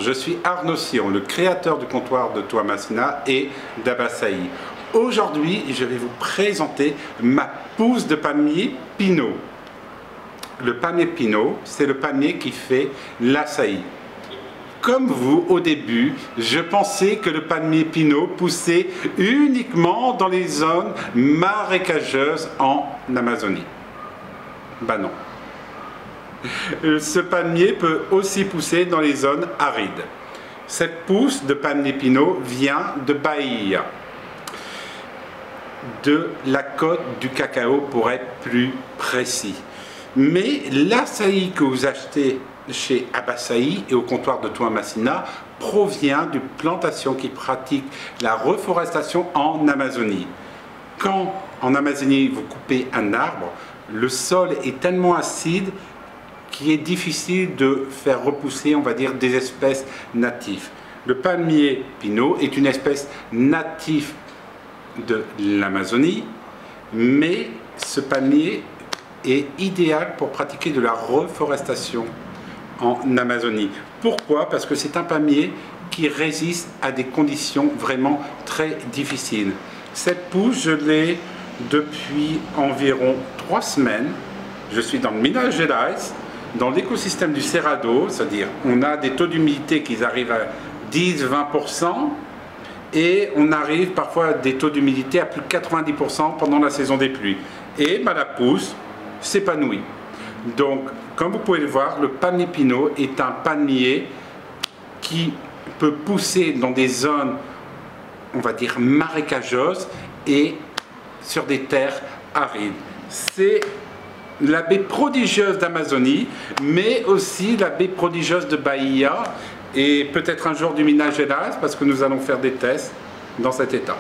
Bonjour, je suis Arnaud Sion, le créateur du comptoir de Toamasina et d'Abasaï. Aujourd'hui, je vais vous présenter ma pousse de palmier Pinot. Le palmier Pinot, c'est le palmier qui fait l'açaï. Comme vous, au début, je pensais que le palmier Pinot poussait uniquement dans les zones marécageuses en Amazonie. Ben non. Ce palmier peut aussi pousser dans les zones arides. Cette pousse de palmier Pinot vient de Bahia, de la côte du cacao pour être plus précis. Mais l'açaï que vous achetez chez Abasaï et au comptoir de Toamasina provient d'une plantation qui pratique la reforestation en Amazonie. Quand en Amazonie vous coupez un arbre, le sol est tellement acide qu'il est difficile de faire repousser, on va dire, des espèces natives. Le palmier Pinot est une espèce native de l'Amazonie, mais ce palmier est idéal pour pratiquer de la reforestation en Amazonie. Pourquoi? Parce que c'est un palmier qui résiste à des conditions vraiment très difficiles. Cette pousse, je l'ai depuis environ 3 semaines. Je suis dans le Minas Gerais, dans l'écosystème du Cerrado, c'est-à-dire on a des taux d'humidité qui arrivent à 10-20% et on arrive parfois à des taux d'humidité à plus de 90% pendant la saison des pluies. Et la pousse s'épanouit. Donc, comme vous pouvez le voir, le palmier Pinot est un palmier qui peut pousser dans des zones, on va dire, marécageuses et sur des terres arides. C'est la baie prodigieuse d'Amazonie, mais aussi la baie prodigieuse de Bahia et peut-être un jour du Minas Gerais parce que nous allons faire des tests dans cet état.